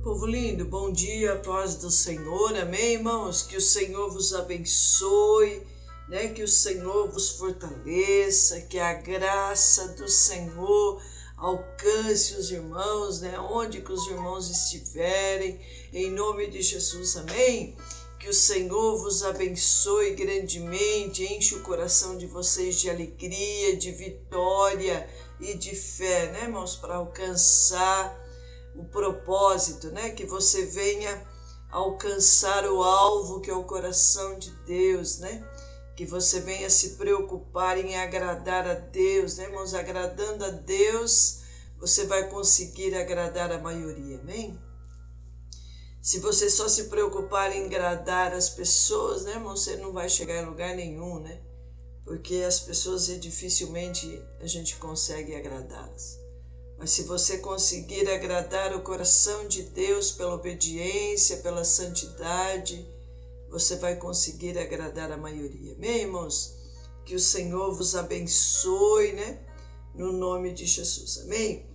Povo lindo, bom dia, paz do Senhor, amém, irmãos? Que o Senhor vos abençoe, né? Que o Senhor vos fortaleça, que a graça do Senhor alcance os irmãos, né? Onde que os irmãos estiverem, em nome de Jesus, amém? Que o Senhor vos abençoe grandemente, enche o coração de vocês de alegria, de vitória e de fé, né, irmãos? Para alcançar o propósito, né? Que você venha alcançar o alvo que é o coração de Deus, né? Que você venha se preocupar em agradar a Deus, né, irmãos? Agradando a Deus, você vai conseguir agradar a maioria, amém? Se você só se preocupar em agradar as pessoas, né, irmão, você não vai chegar em lugar nenhum, né? Porque as pessoas dificilmente a gente consegue agradá-las. Mas se você conseguir agradar o coração de Deus pela obediência, pela santidade, você vai conseguir agradar a maioria. Amém, irmãos? Que o Senhor vos abençoe, né? No nome de Jesus. Amém?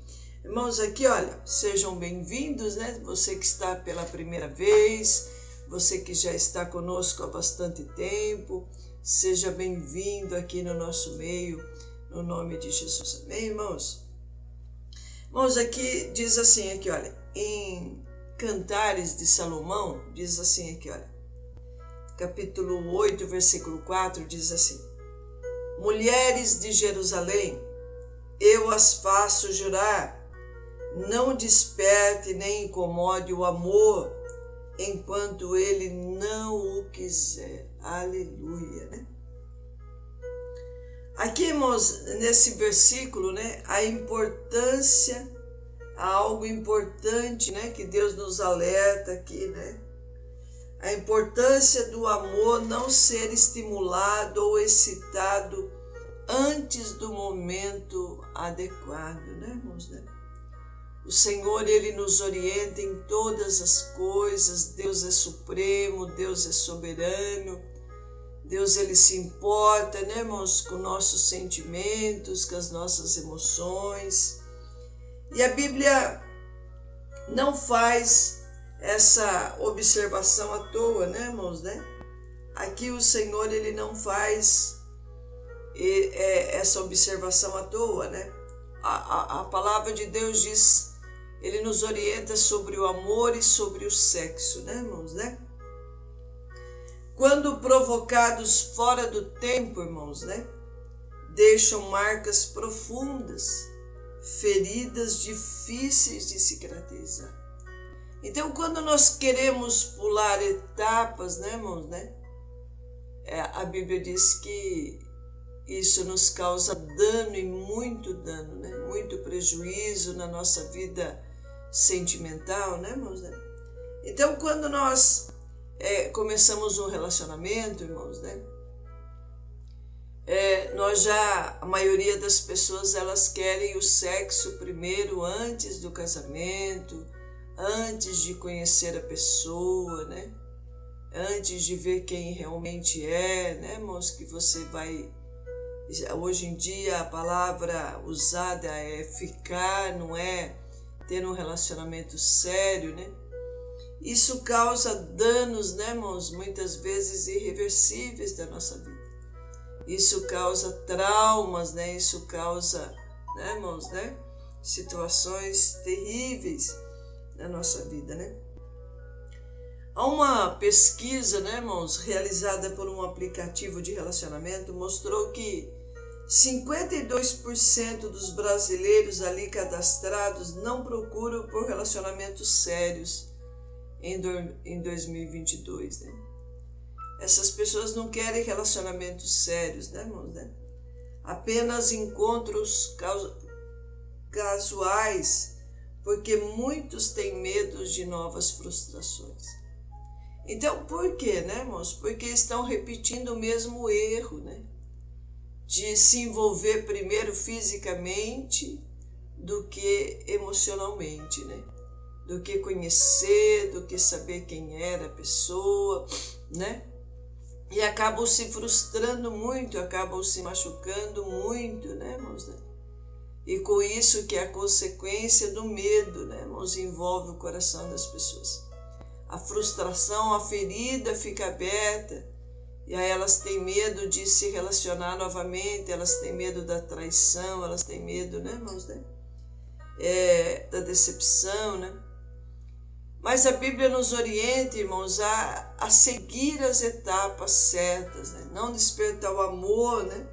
Irmãos, aqui, olha, sejam bem-vindos, né? Você que está pela primeira vez, você que já está conosco há bastante tempo, seja bem-vindo aqui no nosso meio, no nome de Jesus. Amém, irmãos? Irmãos, aqui diz assim, aqui, olha, em Cantares de Salomão, diz assim aqui, olha, capítulo 8, versículo 4, diz assim: Mulheres de Jerusalém, eu as faço jurar, não desperte nem incomode o amor, enquanto ele não o quiser. Aleluia, né? Aqui, irmãos, nesse versículo, né, a importância, algo importante, né, que Deus nos alerta aqui, né? A importância do amor não ser estimulado ou excitado antes do momento adequado, né, irmãos? Né? O Senhor, Ele nos orienta em todas as coisas, Deus é supremo, Deus é soberano, Deus, Ele se importa, né, irmãos, com nossos sentimentos, com as nossas emoções. E a Bíblia não faz essa observação à toa, né, irmãos, né? Aqui o Senhor, Ele não faz essa observação à toa, né? A palavra de Deus diz, Ele nos orienta sobre o amor e sobre o sexo, né, irmãos, né? Quando provocados fora do tempo, irmãos, né? Deixam marcas profundas, feridas difíceis de cicatrizar. Então, quando nós queremos pular etapas, né, irmãos, né? A Bíblia diz que isso nos causa dano e muito dano, né? Muito prejuízo na nossa vida sentimental, né, irmãos? Né? Então, quando nós começamos um relacionamento, irmãos, né? A maioria das pessoas, elas querem o sexo primeiro, antes do casamento, antes de conhecer a pessoa, né? Antes de ver quem realmente é, né, irmãos? Que você vai... Hoje em dia a palavra usada é ficar, não é ter um relacionamento sério, né? Isso causa danos, né, irmãos? Muitas vezes irreversíveis da nossa vida. Isso causa traumas, né? Isso causa, né, irmãos, né? Situações terríveis na nossa vida, né? Há uma pesquisa, né, irmãos, realizada por um aplicativo de relacionamento, mostrou que 52% dos brasileiros ali cadastrados não procuram por relacionamentos sérios em 2022, né? Essas pessoas não querem relacionamentos sérios, né, irmãos? Né? Apenas encontros casuais, porque muitos têm medo de novas frustrações. Então, por quê, né, irmãos? Porque estão repetindo o mesmo erro, né? De se envolver primeiro fisicamente do que emocionalmente, né? Do que conhecer, do que saber quem era a pessoa, né? E acabam se frustrando muito, acabam se machucando muito, né, irmãos? E com isso que é a consequência do medo, né, irmãos, envolve o coração das pessoas. A frustração, a ferida fica aberta, e aí elas têm medo de se relacionar novamente, elas têm medo da traição, elas têm medo, né, irmãos, né? Da decepção, né? Mas a Bíblia nos orienta, irmãos, a seguir as etapas certas, né? Não despertar o amor, né?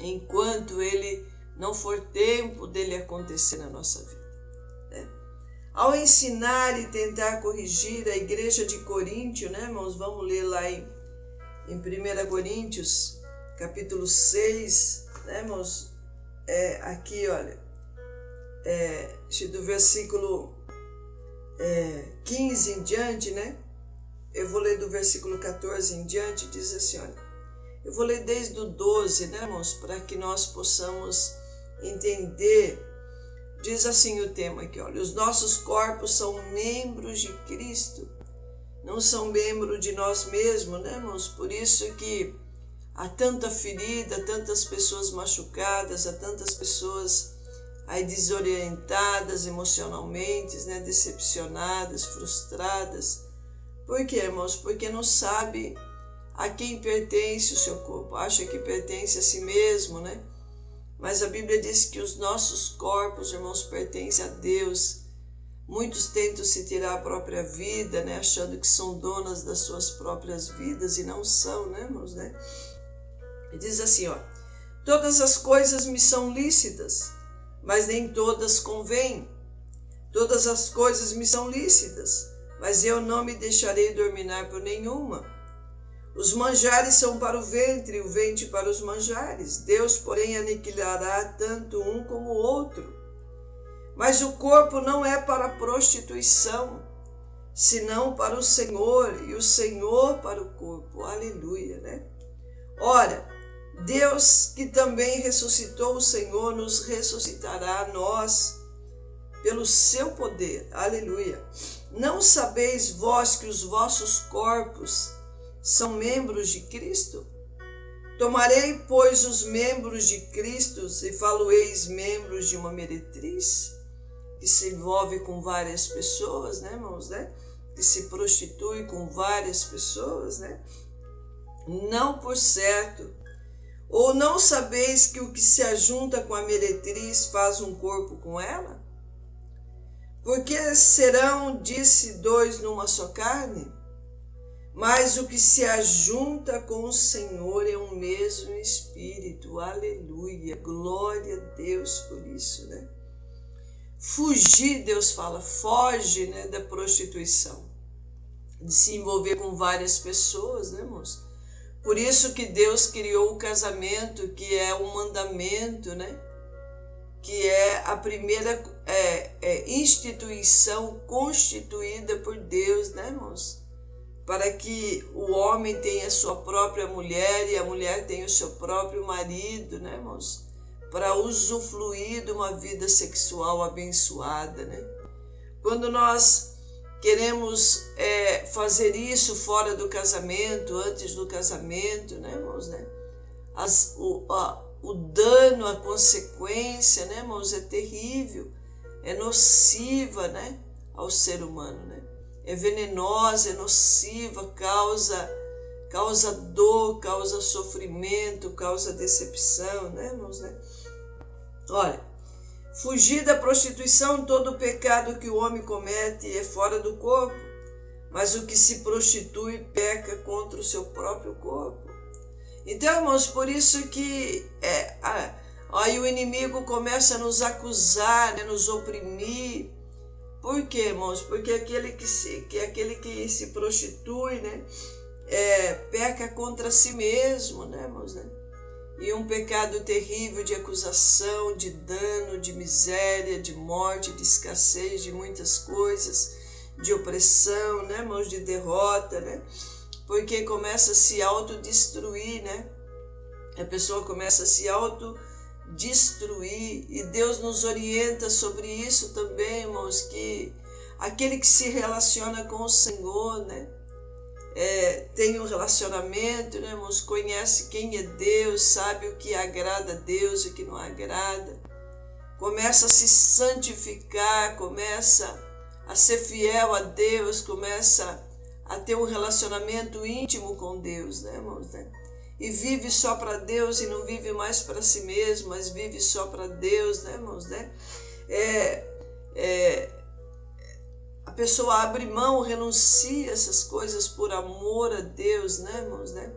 Enquanto ele não for tempo dele acontecer na nossa vida, né? Ao ensinar e tentar corrigir a igreja de Coríntio, né, irmãos? Vamos ler lá em 1 Coríntios, capítulo 6, né, irmãos? Aqui, olha, do versículo 15 em diante, né? Eu vou ler do versículo 14 em diante, diz assim, olha. Eu vou ler desde o 12, né, irmãos? Para que nós possamos entender. Diz assim o tema aqui, olha. Os nossos corpos são membros de Cristo, não são membros de nós mesmos, né, irmãos? Por isso que há tanta ferida, tantas pessoas machucadas, há tantas pessoas aí desorientadas emocionalmente, né, decepcionadas, frustradas. Por quê, irmãos? Porque não sabe a quem pertence o seu corpo, acha que pertence a si mesmo, né? Mas a Bíblia diz que os nossos corpos, irmãos, pertencem a Deus. Muitos tentam se tirar a própria vida, né? Achando que são donas das suas próprias vidas e não são, né, irmãos, né? E diz assim, ó. Todas as coisas me são lícitas, mas nem todas convêm. Todas as coisas me são lícitas, mas eu não me deixarei dominar por nenhuma. Os manjares são para o ventre para os manjares. Deus, porém, aniquilará tanto um como o outro. Mas o corpo não é para a prostituição, senão para o Senhor, e o Senhor para o corpo. Aleluia, né? Ora, Deus, que também ressuscitou o Senhor, nos ressuscitará a nós pelo seu poder. Aleluia. Não sabeis vós que os vossos corpos são membros de Cristo? Tomarei, pois, os membros de Cristo e falo-eis membros de uma meretriz, que se envolve com várias pessoas, né, irmãos, né? Que se prostitui com várias pessoas, né? Não por certo. Ou não sabeis que o que se ajunta com a meretriz faz um corpo com ela? Porque serão, disse, dois numa só carne? Mas o que se ajunta com o Senhor é um mesmo Espírito. Aleluia. Glória a Deus por isso, né? Fugir, Deus fala, foge, né, da prostituição. De se envolver com várias pessoas, né, irmãos? Por isso que Deus criou o casamento, que é um mandamento, né? Que é a primeira instituição constituída por Deus, né, irmãos? Para que o homem tenha sua própria mulher e a mulher tenha o seu próprio marido, né, irmãos? Para usufruir de uma vida sexual abençoada, né? Quando nós queremos fazer isso fora do casamento, antes do casamento, né, irmãos, né? O dano, a consequência, né, irmãos, é terrível, é nociva, né, ao ser humano, né? É venenosa, é nociva, causa dor, causa sofrimento, causa decepção, né, irmãos, né? Olha, fugir da prostituição, todo o pecado que o homem comete é fora do corpo, mas o que se prostitui peca contra o seu próprio corpo. Então, irmãos, por isso que aí o inimigo começa a nos acusar, né, nos oprimir. Por quê, irmãos? Porque aquele que se prostitui, né, peca contra si mesmo, né, irmãos, né? E um pecado terrível de acusação, de dano, de miséria, de morte, de escassez, de muitas coisas, de opressão, né, irmãos, de derrota, né? Porque começa a se autodestruir, né? A pessoa começa a se autodestruir, e Deus nos orienta sobre isso também, irmãos, que aquele que se relaciona com o Senhor, né? Tem um relacionamento, né, irmãos? Conhece quem é Deus, sabe o que agrada a Deus e o que não agrada. começa a se santificar, começa a ser fiel a Deus, começa a ter um relacionamento íntimo com Deus, né, irmãos, né? E vive só para Deus e não vive mais para si mesmo, mas vive só para Deus, né, irmãos, né? A pessoa abre mão, renuncia essas coisas por amor a Deus, né, irmãos, né?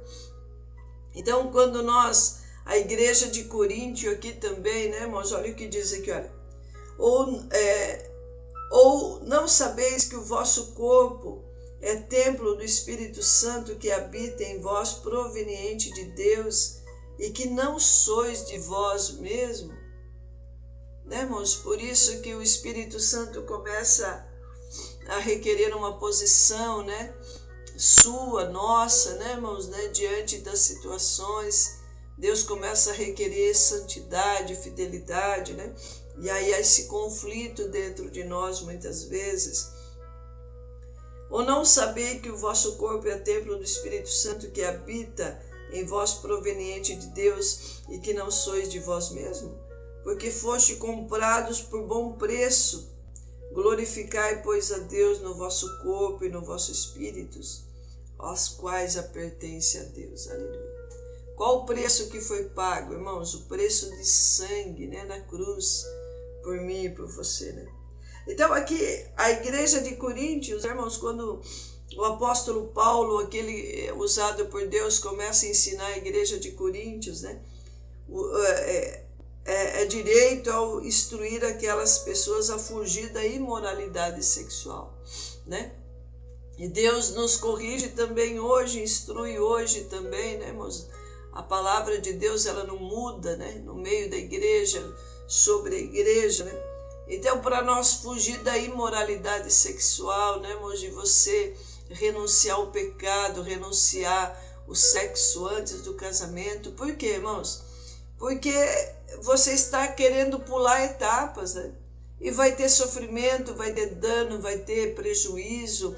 Então, quando a igreja de Coríntio aqui também, né, irmãos, olha o que diz aqui, olha. Ou não sabeis que o vosso corpo é templo do Espírito Santo que habita em vós, proveniente de Deus, e que não sois de vós mesmo? Né, irmãos? Por isso que o Espírito Santo começa a requerer uma posição, né, sua, nossa, né, irmãos, né, diante das situações. Deus começa a requerer santidade, fidelidade, né? E aí há esse conflito dentro de nós muitas vezes. Ou não saber que o vosso corpo é templo do Espírito Santo que habita em vós, proveniente de Deus, e que não sois de vós mesmos? Porque foste comprados por bom preço. Glorificai, pois, a Deus no vosso corpo e no vosso espírito, aos quais pertence a Deus. Aleluia. Qual o preço que foi pago, irmãos? O preço de sangue, né, na cruz, por mim e por você, né? Então aqui, a igreja de Coríntios, irmãos, quando o apóstolo Paulo, aquele usado por Deus, começa a ensinar a igreja de Coríntios, né? É direito ao instruir aquelas pessoas a fugir da imoralidade sexual, né? E Deus nos corrige também hoje, instrui hoje também, né, irmãos? A palavra de Deus, ela não muda, né? No meio da igreja, sobre a igreja, né? Então, para nós fugir da imoralidade sexual, né, irmãos, de você renunciar ao pecado, renunciar o sexo antes do casamento. Por quê, irmãos? Porque você está querendo pular etapas, né? E vai ter sofrimento, vai ter dano, vai ter prejuízo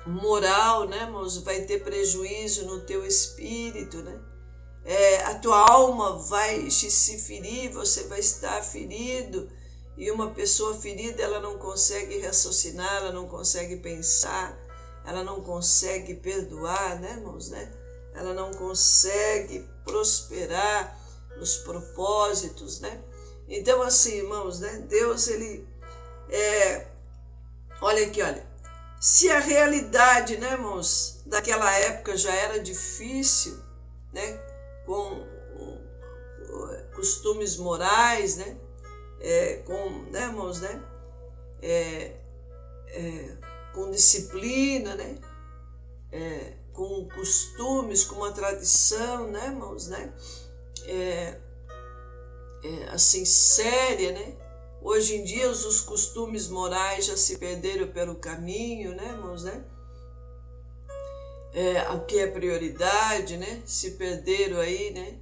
moral, né, irmãos? Vai ter prejuízo no teu espírito, né? A tua alma vai se ferir, você vai estar ferido. E uma pessoa ferida, ela não consegue raciocinar, ela não consegue pensar, ela não consegue perdoar, né, irmãos, né? Ela não consegue prosperar nos propósitos, né? Então, assim, irmãos, né? Deus, ele olha aqui, olha. Se a realidade, né, irmãos, daquela época já era difícil, né? Com costumes morais, né? Né, irmãos, né? Com disciplina, né? Com costumes, com uma tradição, né, irmãos, né? Assim, séria, né? Hoje em dia os costumes morais já se perderam pelo caminho, né, irmãos, né? O que é prioridade, né? Se perderam aí, né?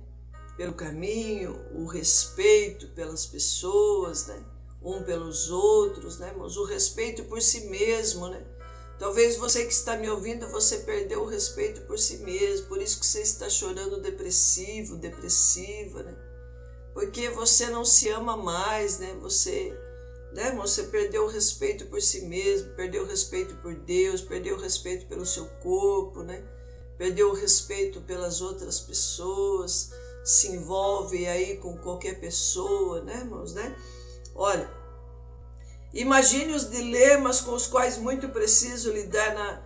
Pelo caminho, o respeito pelas pessoas, né? Um pelos outros, né, irmãos? O respeito por si mesmo, né? Talvez você que está me ouvindo, você perdeu o respeito por si mesmo, por isso que você está chorando depressivo, depressiva, né? Porque você não se ama mais, né? Você perdeu o respeito por si mesmo, perdeu o respeito por Deus, perdeu o respeito pelo seu corpo, né? Perdeu o respeito pelas outras pessoas, se envolve aí com qualquer pessoa, né, irmãos, né? Olha, imagine os dilemas com os quais muito preciso lidar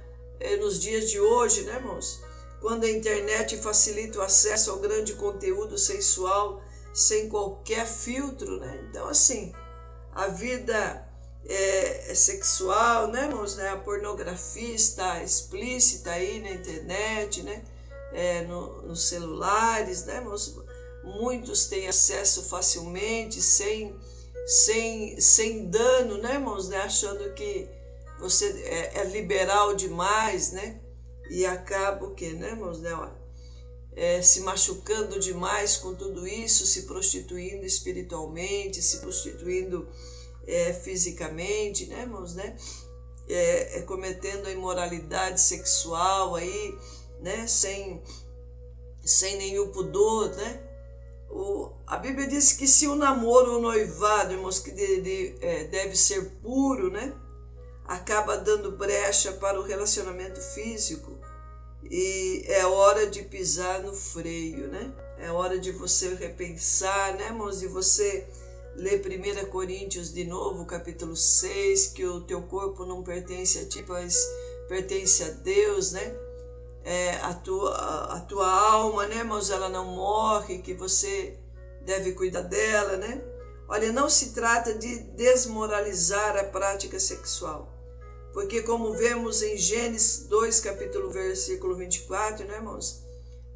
nos dias de hoje, né, irmãos? Quando a internet facilita o acesso ao grande conteúdo sensual sem qualquer filtro, né? Então, assim, a vida sexual, né, irmãos, né? A pornografia está explícita aí na internet, né? Nos celulares, né, irmãos? Muitos têm acesso facilmente, sem dano, né, irmãos, né? Achando que você é liberal demais, né? E acaba o quê, né, irmãos, né? Se machucando demais com tudo isso, se prostituindo espiritualmente, se prostituindo fisicamente, né, irmãos, né? Cometendo a imoralidade sexual aí, né? Sem nenhum pudor, né? A Bíblia diz que se o namoro, o noivado, irmãos, que deve ser puro, né? Acaba dando brecha para o relacionamento físico, e é hora de pisar no freio, né? É hora de você repensar, né, irmãos? De você ler 1 Coríntios de novo, capítulo 6, que o teu corpo não pertence a ti, mas pertence a Deus, né? A tua alma, né, irmãos? Ela não morre, que você deve cuidar dela, né? Olha, não se trata de desmoralizar a prática sexual, porque como vemos em Gênesis 2, capítulo versículo 24, né, irmãos?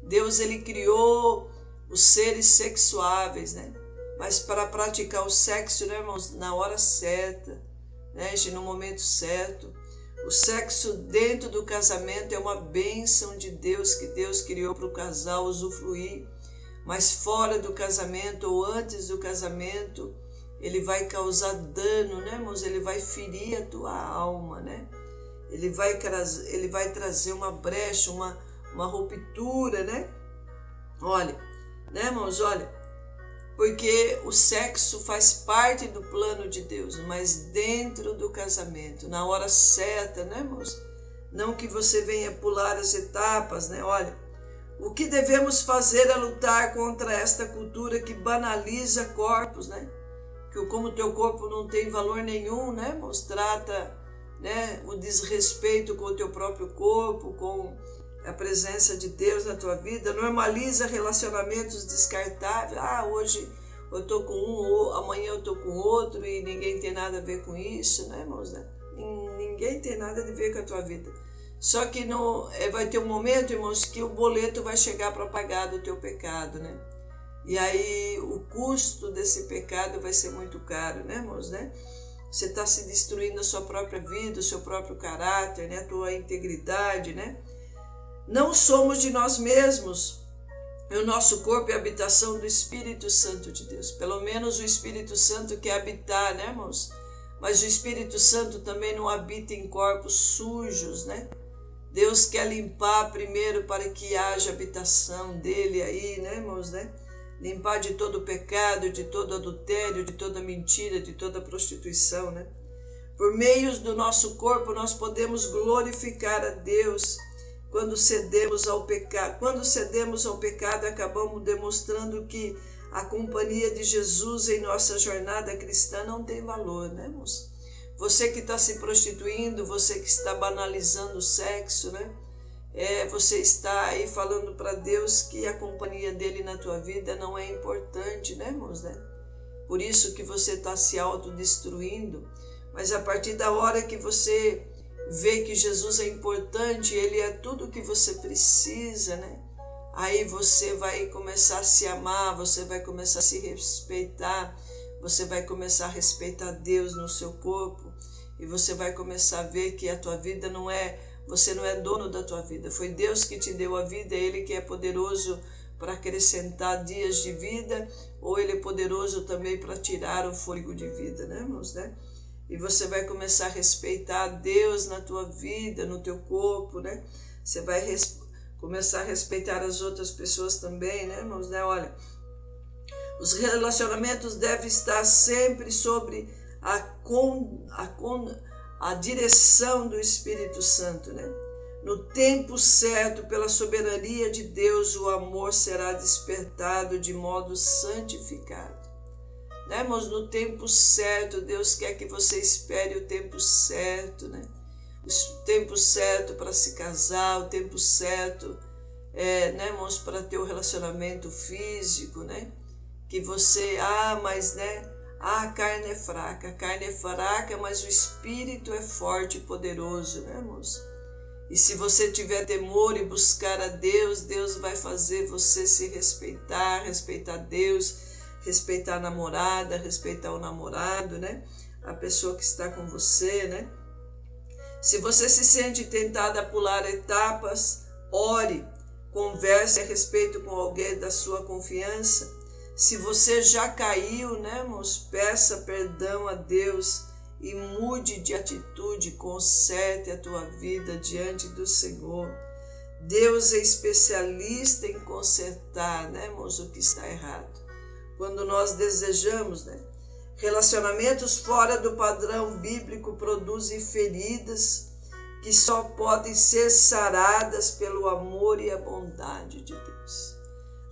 Deus, ele criou os seres sexuáveis, né? Mas para praticar o sexo, né, irmãos, na hora certa, né, no momento certo. O sexo dentro do casamento é uma bênção de Deus, que Deus criou para o casal usufruir, mas fora do casamento ou antes do casamento, ele vai causar dano, né, irmãos? Ele vai ferir a tua alma, né? Ele vai trazer uma brecha, uma ruptura, né? Olha, né, irmãos? Olha, porque o sexo faz parte do plano de Deus, mas dentro do casamento, na hora certa, né, irmãos? Não que você venha pular as etapas, né? Olha, o que devemos fazer é lutar contra esta cultura que banaliza corpos, né? Que como o teu corpo não tem valor nenhum, né, irmãos? Trata, né, o desrespeito com o teu próprio corpo, com a presença de Deus na tua vida, normaliza relacionamentos descartáveis. Hoje eu estou com um, amanhã eu estou com outro e ninguém tem nada a ver com isso, né, irmãos? Ninguém tem nada a ver com a tua vida. Só que vai ter um momento, irmãos, que o boleto vai chegar para pagar do teu pecado, né? E aí o custo desse pecado vai ser muito caro, né, irmãos, né? Você está se destruindo a sua própria vida, o seu próprio caráter, né? A tua integridade, né? Não somos de nós mesmos. O nosso corpo é a habitação do Espírito Santo de Deus. Pelo menos o Espírito Santo quer habitar, né, irmãos? Mas o Espírito Santo também não habita em corpos sujos, né? Deus quer limpar primeiro para que haja habitação dele aí, né, irmãos, né? Limpar de todo pecado, de todo adultério, de toda mentira, de toda prostituição, né? Por meio do nosso corpo nós podemos glorificar a Deus. Quando cedemos ao pecado, acabamos demonstrando que a companhia de Jesus em nossa jornada cristã não tem valor, né, irmãos? Você que está se prostituindo, você que está banalizando o sexo, né? Você está aí falando para Deus que a companhia dele na tua vida não é importante, né, irmãos? Né? Por isso que você está se autodestruindo. Mas a partir da hora que você vê que Jesus é importante, ele é tudo o que você precisa, né? Aí você vai começar a se amar, você vai começar a se respeitar, você vai começar a respeitar Deus no seu corpo e você vai começar a ver que a tua vida você não é dono da tua vida. Foi Deus que te deu a vida, Ele que é poderoso para acrescentar dias de vida, ou Ele é poderoso também para tirar o fôlego de vida, né, irmãos, né? E você vai começar a respeitar Deus na tua vida, no teu corpo, né? Você vai começar a respeitar as outras pessoas também, né, irmãos, né? Olha, os relacionamentos devem estar sempre sobre a direção do Espírito Santo, né? No tempo certo, pela soberania de Deus, o amor será despertado de modo santificado. Né, irmãos? No tempo certo, Deus quer que você espere o tempo certo, né? O tempo certo para se casar, o tempo certo, né, irmãos, para ter o relacionamento físico, né? Que você, mas, né? A carne é fraca, mas o Espírito é forte e poderoso, né, irmãos? E se você tiver temor e buscar a Deus, Deus vai fazer você se respeitar Deus, respeitar a namorada, respeitar o namorado, né? A pessoa que está com você, né? Se você se sente tentada a pular etapas, ore, converse a respeito com alguém da sua confiança. Se você já caiu, né, irmãos, peça perdão a Deus e mude de atitude, conserte a tua vida diante do Senhor. Deus é especialista em consertar, né, irmãos, o que está errado. quando nós desejamos, né? Relacionamentos fora do padrão bíblico produzem feridas que só podem ser saradas pelo amor e a bondade de Deus.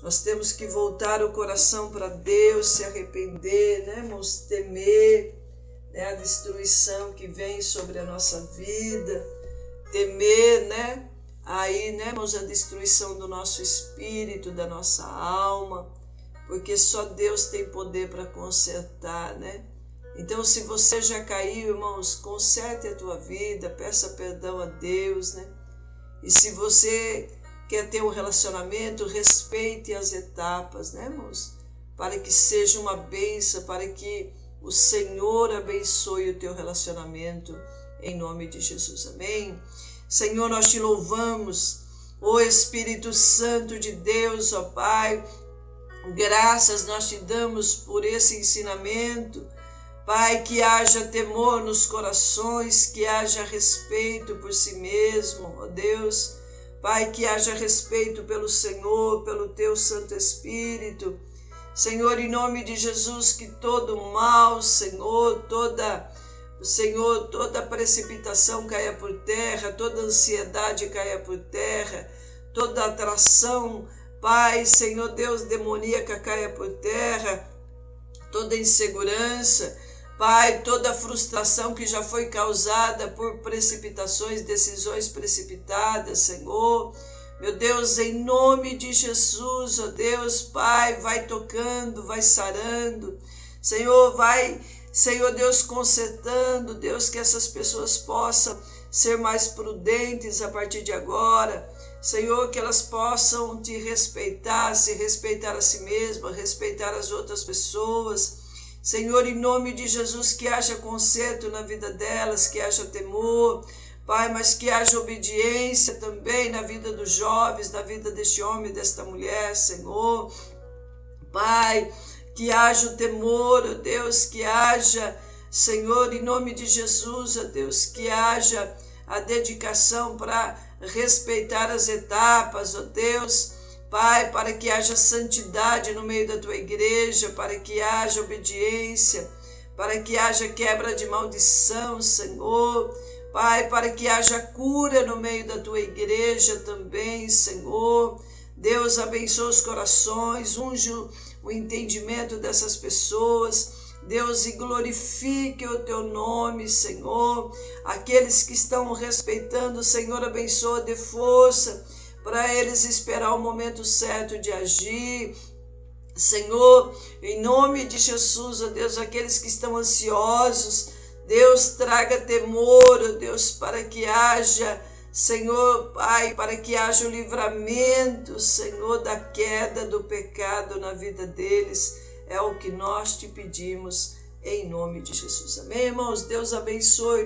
Nós temos que voltar o coração para Deus, se arrepender, né, irmãos? Temer, né, a destruição que vem sobre a nossa vida, temer, né? Aí, né, irmãos, a destruição do nosso espírito, da nossa alma, porque só Deus tem poder para consertar, né? Então, se você já caiu, irmãos, conserte a tua vida, peça perdão a Deus, né? E se você quer ter um relacionamento, respeite as etapas, né, irmãos? Para que seja uma bênção, para que o Senhor abençoe o teu relacionamento, em nome de Jesus, amém? Senhor, nós te louvamos, ó Espírito Santo de Deus, ó Pai, graças nós te damos por esse ensinamento, Pai, que haja temor nos corações, que haja respeito por si mesmo, ó Deus, Pai, que haja respeito pelo Senhor, pelo teu Santo Espírito, Senhor, em nome de Jesus, que todo mal, Senhor, toda precipitação caia por terra, toda ansiedade caia por terra, toda atração, Pai, Senhor Deus, demoníaca caia por terra, toda insegurança, Pai, toda frustração que já foi causada por precipitações, decisões precipitadas, Senhor, meu Deus, em nome de Jesus, ó Deus, Pai, vai tocando, vai sarando, Senhor, vai, Senhor Deus, consertando, Deus, que essas pessoas possam ser mais prudentes a partir de agora, Senhor, que elas possam te respeitar, se respeitar a si mesmas, respeitar as outras pessoas, Senhor, em nome de Jesus, que haja conserto na vida delas, que haja temor, Pai, mas que haja obediência também na vida dos jovens, na vida deste homem, desta mulher, Senhor. Pai, que haja o temor, ó Deus, que haja, Senhor, em nome de Jesus, ó Deus, que haja a dedicação para respeitar as etapas, ó Deus, Pai, para que haja santidade no meio da tua igreja, para que haja obediência, para que haja quebra de maldição, Senhor, Pai, para que haja cura no meio da tua igreja também, Senhor. Deus, abençoa os corações, unge o entendimento dessas pessoas, Deus, e glorifique o teu nome, Senhor. Aqueles que estão respeitando, Senhor, abençoa, dê força para eles esperar o momento certo de agir. Senhor, em nome de Jesus, ó Deus, aqueles que estão ansiosos, Deus, traga temor, ó Deus, para que haja, Senhor, Pai, para que haja o livramento, Senhor, da queda, do pecado na vida deles. É o que nós te pedimos, em nome de Jesus. Amém, irmãos? Deus abençoe.